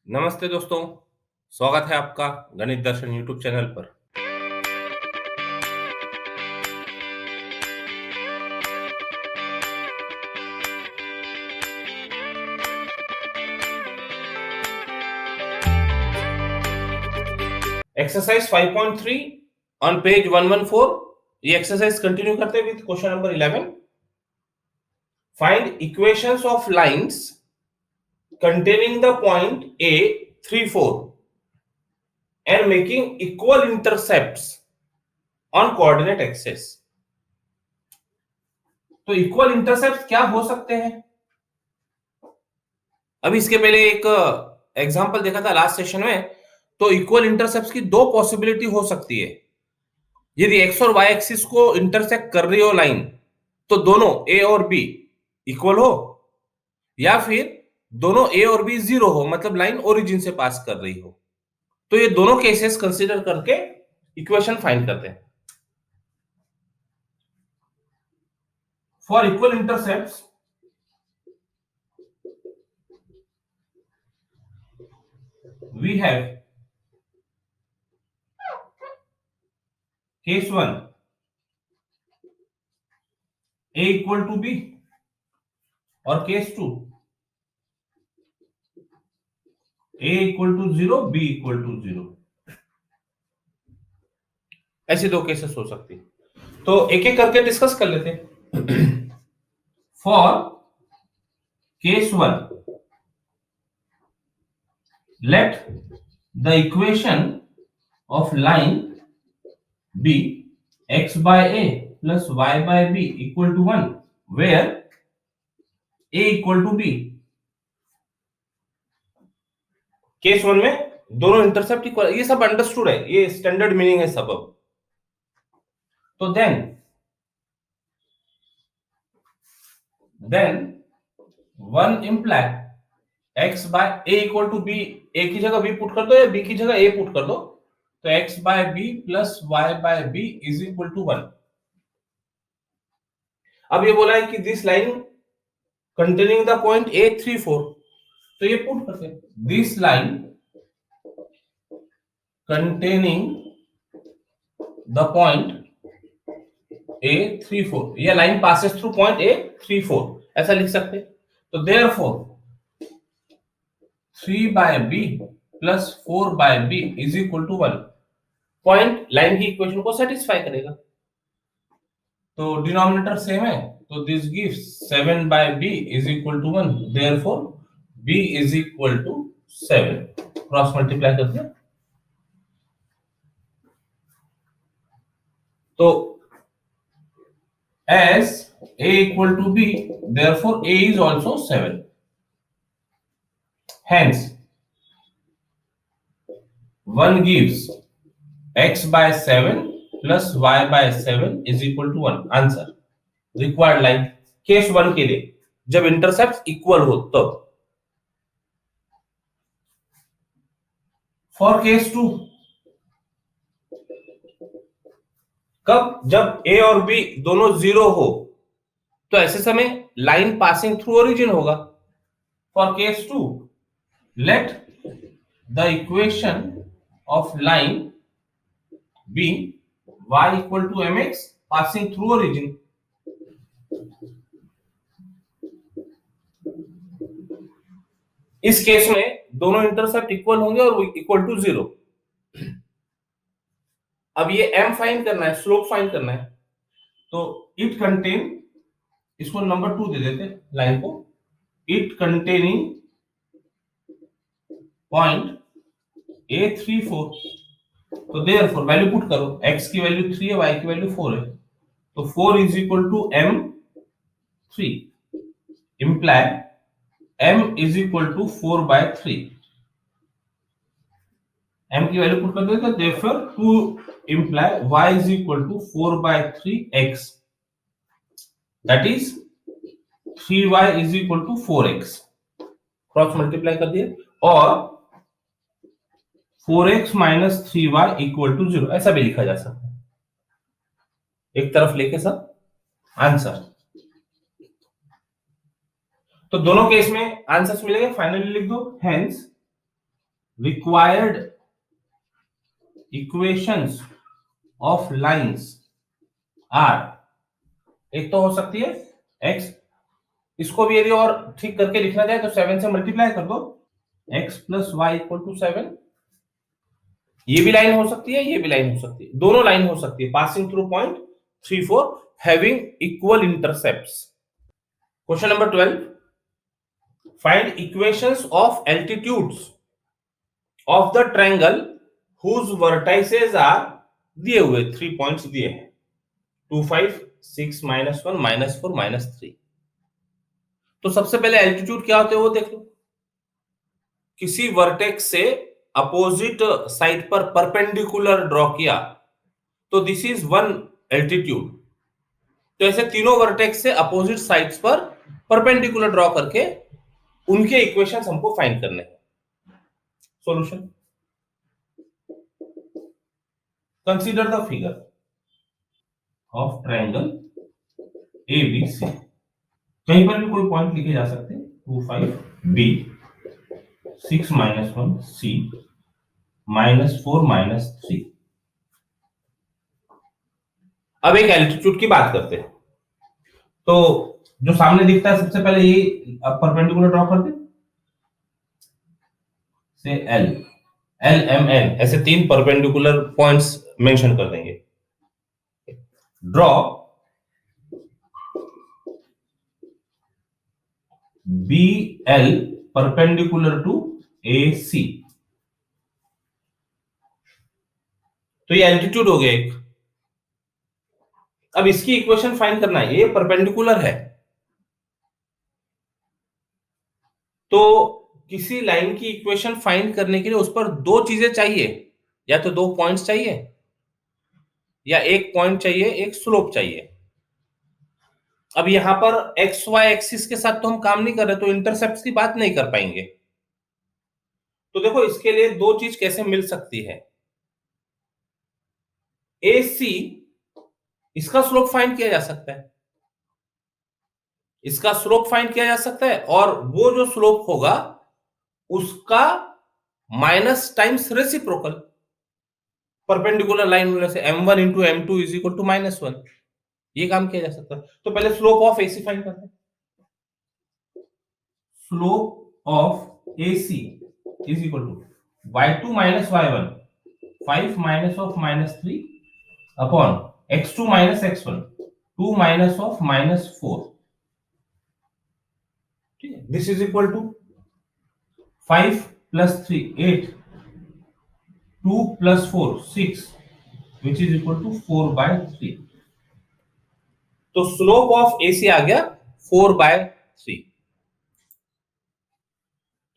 नमस्ते दोस्तों, स्वागत है आपका गणित दर्शन यूट्यूब चैनल पर। Exercise 5.3 on page 114। ये एक्सरसाइज कंटिन्यू करते हैं with question number 11। Find equations of lines containing the point A 3 4 and making equal intercepts on coordinate axis। तो इक्वल इंटरसेप्ट क्या हो सकते हैं? अभी इसके पहले एक एग्जांपल देखा था लास्ट सेशन में। तो इक्वल इंटरसेप्ट्स की दो पॉसिबिलिटी हो सकती है। यदि एक्स और वाई एक्सिस को इंटरसेक्ट कर रही हो लाइन, तो दोनों ए और बी इक्वल हो, या फिर दोनों ए और बी जीरो हो, मतलब लाइन ओरिजिन से पास कर रही हो। तो ये दोनों केसेस कंसीडर करके इक्वेशन फाइंड करते हैं। For equal intercepts we have case 1 a equal to B और case 2 a equal to 0 b equal to 0। ऐसे दो केसेस हो सकती है, तो एक एक करके डिस्कस कर लेते हैं। For case 1 let the equation of line b x by a plus y by b equal to 1 where a equal to b। Case 1 में दोनों इंटरसेप्ट इक्वल, ये सब अंडरस्टूड है, ये स्टैंडर्ड मीनिंग है सब। अब तो then 1 imply x by a equal to b। a की जगह b पुट कर दो या b की जगह a पुट कर दो, तो x by b plus y by b is equal to 1। अब ये बोला है कि this line containing the point a 3 4, तो ये पुट करते हैं this line containing the point a 3 4, ये line passes through point a 3 4, ऐसा लिख सकते हैं। तो therefore 3 by b plus 4 by b is equal to 1। Point line की इक्वेशन को सेटिस्फाई करेगा। तो डिनोमिनेटर सेम है, तो this gives 7 by b is equal to 1। Therefore b is equal to 7। Cross multiply करते हैं, तो as a equal to b, therefore a is also 7। Hence 1 gives x by 7 plus y by 7 is equal to 1। Answer required line case 1 के लिए जब intercept equal हो तब। For case 2 कब? जब a और b दोनों जीरो हो, तो ऐसे समय लाइन पासिंग थ्रू ओरिजिन होगा। For case 2 let the equation of line b y equal to mx passing through origin. इस केस में दोनों इंटरसेप्ट इक्वल होंगे और इक्वल टू 0। अब ये m फाइंड करना है, स्लोप फाइंड करना है, तो इट कंटेन, इसको नंबर 2 दे देते लाइन को, इट कंटेनिंग पॉइंट a 3 4। तो देयरफॉर वैल्यू पुट करो, x की वैल्यू 3 है, y की वैल्यू 4 है, तो 4 is equal to m 3 imply m is equal to 4 by 3। m की वैल्यू पुट कर देते, therefore 2 imply y is equal to 4 by 3x, that is 3y is equal to 4x। Cross multiply कर दिए, और 4x minus 3y equal to 0, ऐसा भी लिखा जा सकता है, एक तरफ लेके सब आंसर। तो दोनों केस में आंसर्स मिलेंगे, फाइनली लिख दो। Hence required equations of lines are, एक तो हो सकती है x, इसको भी यदि और ठीक करके लिखना जाए तो 7 से मल्टीप्लाई कर दो, x plus y equal to 7। ये भी लाइन हो सकती है, ये भी लाइन हो सकती है, दोनों लाइन हो सकती है, passing through point 3 4 having equal intercepts. Question number 12, find equations of altitudes of the triangle whose vertices are, दिए हुए 3 पॉइंट्स दिए हैं, 2 5 6 -1 -4 -3। तो सबसे पहले एल्टीट्यूड क्या होते हैं वो देख लो। किसी वर्टेक्स से अपोजिट साइड पर परपेंडिकुलर ड्रॉ किया तो दिस इज वन एल्टीट्यूड। तो ऐसे तीनों वर्टेक्स से अपोजिट साइड्स पर परपेंडिकुलर ड्रॉ करके उनके इक्वेशंस हमको फाइंड करने हैं। Solution, consider the figure of triangle ABC, कहीं पर भी कोई पॉइंट लिखे जा सकते हैं, 2 5 B 6 -1 C -4 -3। अब एक एल्टीट्यूड की बात करते हैं। तो जो सामने दिखता है सबसे पहले ये परपेंडिकुलर ड्रॉ करते से L L M N, ऐसे 3 परपेंडिकुलर पॉइंट्स मेंशन कर देंगे। Draw BL perpendicular to AC। तो ये एल्टीट्यूड हो गया एक। अब इसकी इक्वेशन फाइंड करना है, ये परपेंडिकुलर है तो किसी लाइन की इक्वेशन फाइंड करने के लिए उस पर दो चीजें चाहिए, या तो 2 पॉइंट्स चाहिए या एक पॉइंट चाहिए, एक स्लोप चाहिए। अब यहां पर एक्स वाई एक्सिस के साथ तो हम काम नहीं कर रहे, तो इंटरसेप्ट की बात नहीं कर पाएंगे। तो देखो इसके लिए दो चीज कैसे मिल सकती है। AC, इसका स्लोप फाइंड किया जा सकता है, इसका स्लोप फाइंड किया जा सकता है, और वो जो स्लोप होगा उसका minus times reciprocal, perpendicular line होने से m1 into m2 is equal to -1, ये काम किया जा सकता है। तो पहले स्लोप ऑफ AC फाइंड करते हैं। Slope of AC is equal to y2 minus y1 5 minus of -3 upon x2 minus x1 2 minus of -4। ठीक है, this is equal to 5 plus 3 8 2 plus 4 6 which is equal to 4/3। तो slope of AC आ गया 4/3।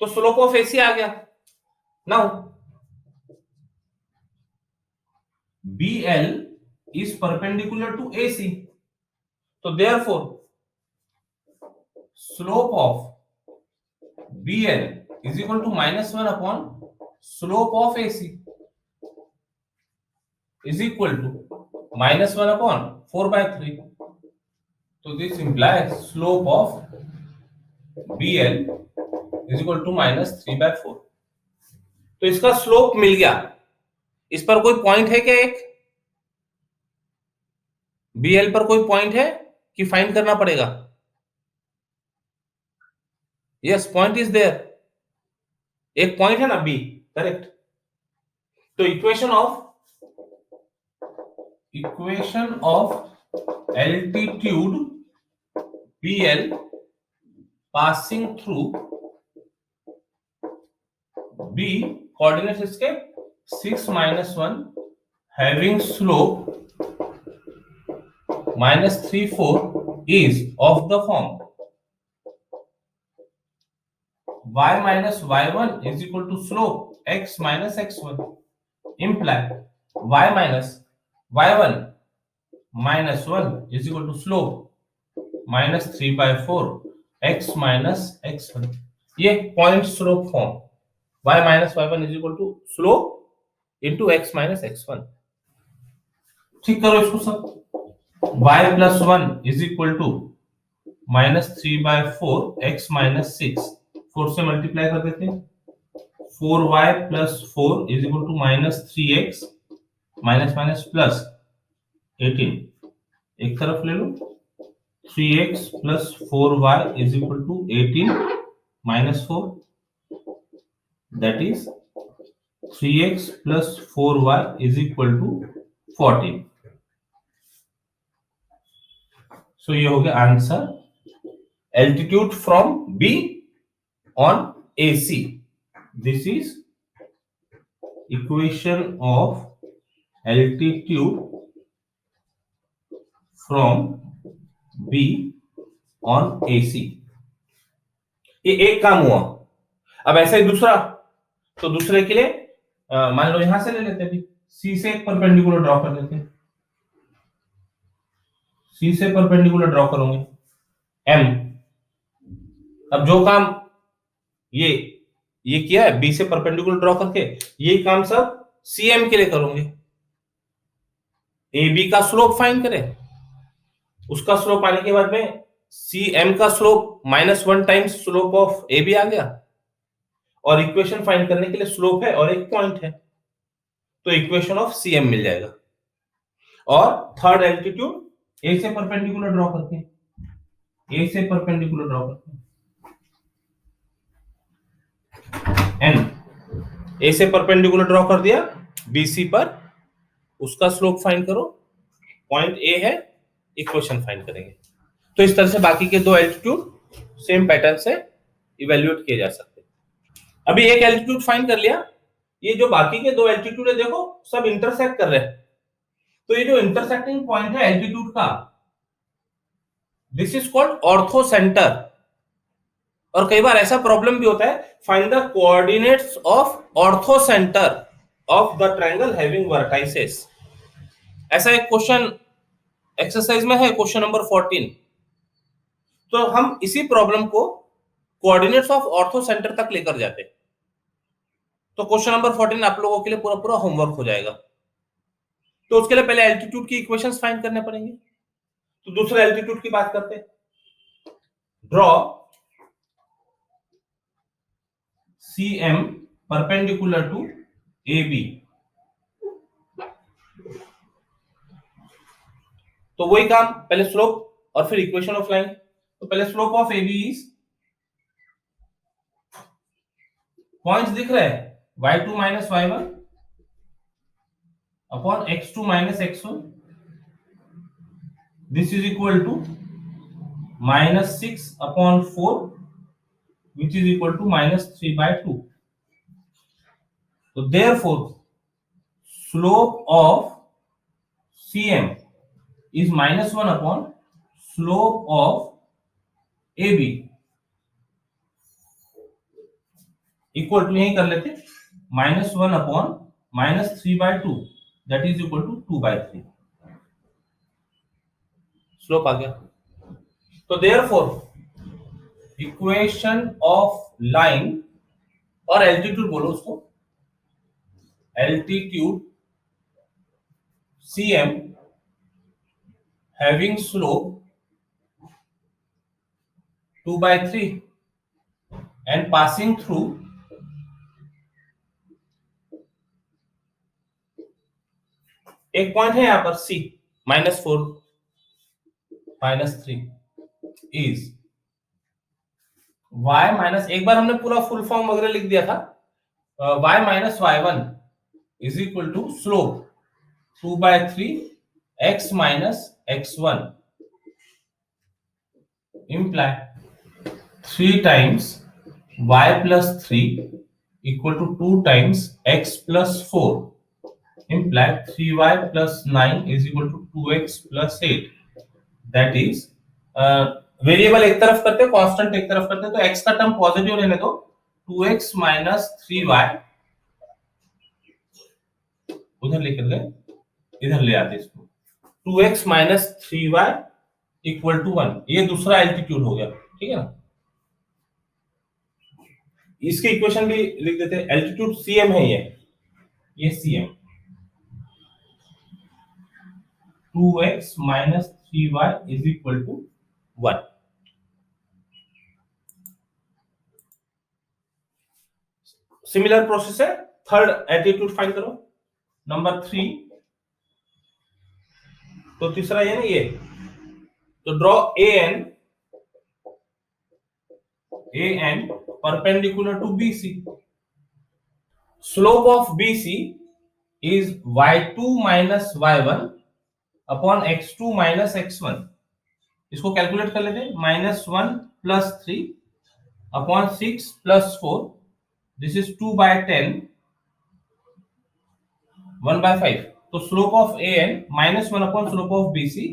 तो slope of AC आ गया। Now BL is perpendicular to AC, so therefore slope of BL is equal to -1 upon slope of AC is equal to -1 upon 4/3. So this implies slope of BL is equal to -3/4. तो इसका slope मिल गया। इस पर कोई point है क्या, एक BL पर कोई पॉइंट है कि फाइंड करना पड़ेगा? यस, पॉइंट इज देयर, एक पॉइंट है ना B, करेक्ट। तो equation of altitude BL passing through B, coordinates इसके 6 -1 having slope -3 4 is of the form y minus y1 is equal to slope x minus x1, imply y minus y1 minus 1 is equal to slope -3/4 x minus x1। ये point slope form, y minus y1 is equal to slope into x minus x1। ठीक करो इसको सब। y plus 1 is equal to -3/4 x minus 6, 4 से multiply कर देते हैं, 4y plus 4 is equal to minus 3x minus minus plus 18, एक तरफ ले लो, 3x plus 4y is equal to 18 minus 4, that is 3x plus 4y is equal to 14. So ये हो गया answer. Altitude from B on AC. This is equation of altitude from B on AC. ये एक काम हुआ. अब ऐसा ही दूसरा, तो दूसरे के लिए मान लो यहां से ले लेते हैं, सी से एक परपेंडिकुलर ड्रॉ कर देते हैं. सी से परपेंडिकुलर ड्रॉ करोगे M. अब जो काम ये किया है बी से परपेंडिकुलर ड्रॉ करके, ये काम सब सीएम के लिए करोगे. ए बी का स्लोप फाइंड करें, उसका स्लोप आने के बाद में सीएम का slope -1 times slope of A B आ गया, और इक्वेशन फाइंड करने के लिए स्लोप है और एक पॉइंट है, तो इक्वेशन ऑफ सीएम मिल जाएगा. और थर्ड एल्टीट्यूड ए से परपेंडिकुलर ड्रॉ करके, ए से परपेंडिकुलर ड्रॉ करके एन, ए से परपेंडिकुलर ड्रॉ कर दिया बीसी पर, उसका स्लोप फाइंड करो, पॉइंट ए है, इक्वेशन फाइंड करेंगे. तो इस तरह से बाकी के दो एल्टीट्यूड सेम पैटर्न से इवैल्यूएट किए जा सकते हैं. अभी एक एल्टीट्यूड फाइंड कर लिया, ये जो बाकी के दो एल्टीट्यूड है देखो सब इंटरसेक्ट कर रहे हैं, तो ये जो इंटरसेक्टिंग पॉइंट है एल्टीट्यूड का, this is called ortho centre. और कई बार ऐसा प्रॉब्लम भी होता है, find the coordinates of orthocentre of the triangle having vertices. ऐसा एक क्वेश्चन एक्सरसाइज में है, क्वेश्चन नंबर 14. तो हम इसी प्रॉब्लम को कोऑर्डिनेट्स ऑफ ऑर्थो सेंटर तक लेकर जाते हैं. तो क्वेश्चन नंबर 14 आप लोगों के लिए पूरा पूरा होमवर्क हो जाएगा. तो उसके लिए पहले एल्टीट्यूड की इक्वेशंस फाइंड करने पड़ेंगे. तो दूसरे एल्टीट्यूड की बात करते हैं. Draw CM perpendicular to AB. तो वही काम, पहले स्लोप और फिर इक्वेशन ऑफ लाइन. तो पहले slope of AB is, points दिख रहे हैं, y2 minus y1 upon x2 minus x1, this is equal to -6 upon 4 which is equal to -3/2. So therefore slope of CM is -1 upon slope of AB equal to, यही कर लेते, -1 upon -3/2 that is equal to 2/3. Slope आ गया. तो therefore equation of line, और altitude बोलो उसको, altitude CM having slope 2/3 and passing through एक point है यहां पर C -4 -3 इज y माइनस, एक बार हमने पूरा फुल फॉर्म वगैरह लिख दिया था, y minus y1 is equal to slope 2/3 x minus x1 imply 3 times y plus 3 equal to 2 times x plus 4 imply 3y plus 9 is equal to 2x plus 8. That is variable एक तरफ करते हैं, constant एक तरफ करते हैं, तो x का टर्म पॉजिटिव रहने दो, 2x माइनस 3y उधर लेकर गए, इधर ले आते इसको, 2x minus 3y equal to 1. ये दूसरा एल्टीट्यूड हो गया, ठीक है ना. इसकी इक्वेशन भी लिख देते हैं, एल्टीट्यूड CM है ये CM, 2x minus 3y is equal to 1. Similar process है, थर्ड एल्टीट्यूड फाइंड करो, नंबर 3। तो तीसरा ये ना ये, तो draw AN perpendicular to BC. Slope of BC is y2 minus y1 upon x2 minus x1. इसको कैलकुलेट कर लेते हैं, -1 + 3 upon 6 + 4. This is 2/10, 1/5. तो slope of AN -1 upon slope of BC,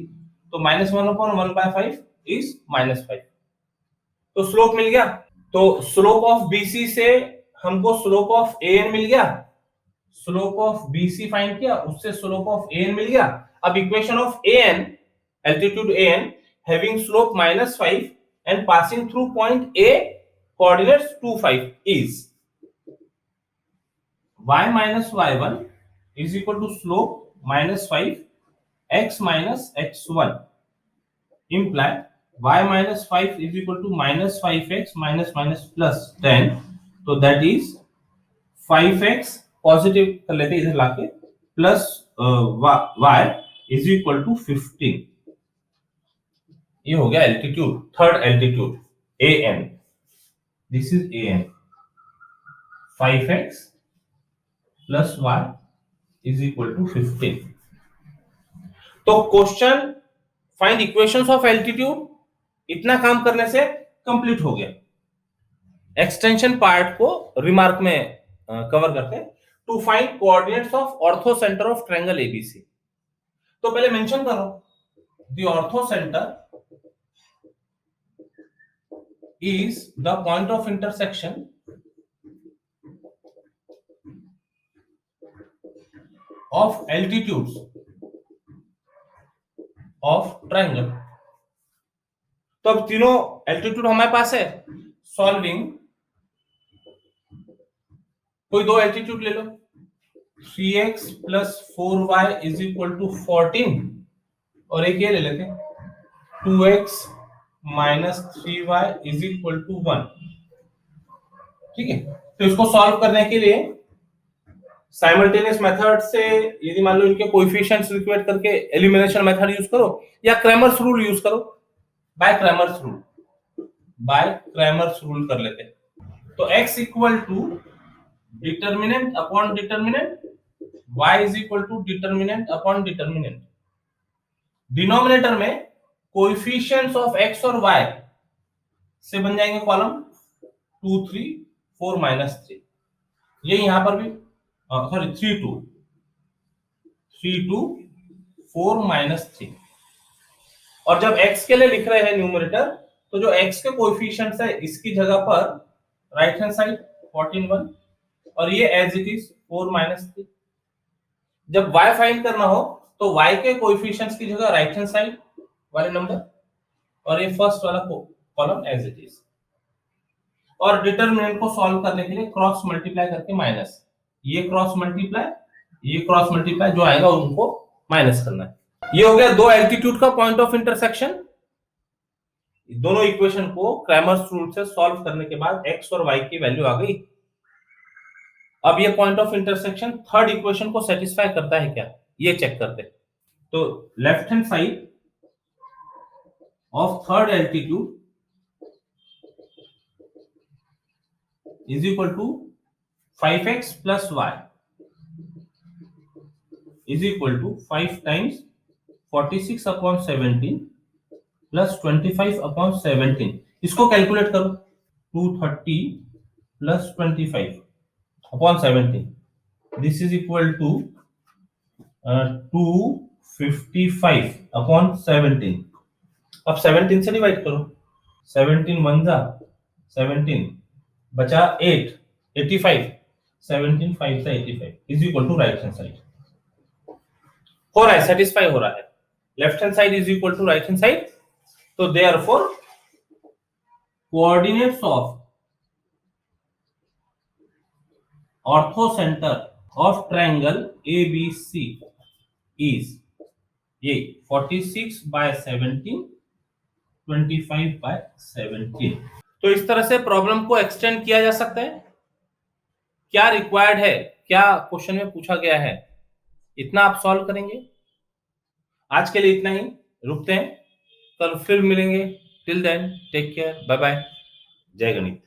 तो -1 upon 1/5 is -5. तो स्लोप मिल गया। तो स्लोप ऑफ BC से हमको स्लोप ऑफ AN मिल गया, स्लोप ऑफ BC फाइंड किया, उससे स्लोप ऑफ AN मिल गया। अब equation of AN, altitude AN having slope -5 and passing through point A, coordinates 2, 5 is y minus y1 is equal to slope -5 x minus x1, imply y minus 5 is equal to -5x minus plus 10, so that is 5x positive कर लेते हैं इधर लाके, plus y is equal to 15। ये हो गया altitude, third altitude AN, this is AN, 5x plus y is equal to 15। तो question find equations of altitude, इतना काम करने से कंप्लीट हो गया। एक्सटेंशन पार्ट को रिमार्क में कवर करते हैं। To find coordinates of orthocentre of triangle ABC, तो पहले मेंशन करो the ortho centre is the point of intersection of altitudes of triangle। तो अब तीनों एल्टीट्यूड हमारे पास है, सॉल्विंग कोई दो एल्टीट्यूड ले लो, 3x plus 4y is equal to 14, और एक ये ले लेते हैं 2x minus 3y is equal to 1। ठीक है, तो इसको सॉल्व करने के लिए साइमल्टेनियस मेथड से, यदि मान लो इनके कोएफिशिएंट्स लिक्विडेट करके एलिमिनेशन मेथड यूज करो, या क्रैमर्स रूल यूज करो, बाय क्रैमर्स रूल कर लेते हैं। तो x equal to determinant upon determinant, y is equal to determinant upon determinant. Denominator में कोएफिशिएंट्स ऑफ x और y से बन जाएंगे कॉलम 2 3 4 -3, ये यहां पर भी सॉरी 3 2 4 -3। और जब x के लिए लिख रहे हैं न्यूमरेटर, तो जो x के कोएफिशिएंट्स है इसकी जगह पर राइट हैंड साइड 14 1, और ये एज इट इज 4 -3। जब y फाइंड करना हो तो y के कोएफिशिएंट्स की जगह राइट हैंड साइड वाले नंबर, और ये फर्स्ट वाला कॉलम एज इट इज। और डिटरमिनेंट को सॉल्व करने के लिए क्रॉस मल्टीप्लाई करके माइनस, ये क्रॉस मल्टीप्लाई जो आएगा उनको माइनस करना है। ये हो गया दो एल्टीट्यूड का पॉइंट ऑफ इंटरसेक्शन। दोनों इक्वेशन को क्रैमर्स रूल से सॉल्व करने के बाद x और y की वैल्यू आ गई। अब ये point of intersection third equation को सेटिस्फाई करता है क्या, ये चेक करते हैं। तो left hand side of third altitude is equal to 5x plus y is equal to 5 times 46 upon 17 plus 25 upon 17। इसको कैलकुलेट करो, 230 plus 25 upon 17, this is equal to 255 upon 17। अब 17 से डिवाइड करो, 17 1 जा 17 बचा 8 85, 17 5 से 85 is equal to right hand side. हो रहा है, सेटिस्फाई हो रहा है, left hand side is equal to right hand side. तो therefore coordinates of orthocentre of triangle ABC is ये 46/17 25/17। तो इस तरह से प्रॉब्लम को एक्सटेंड किया जा सकता है। क्या रिक्वायर्ड है, क्या क्वेश्चन में पूछा गया है, इतना आप सॉल्व करेंगे। आज के लिए इतना ही, रुकते हैं, कल फिर मिलेंगे। Till then take care, bye bye, जय गणित।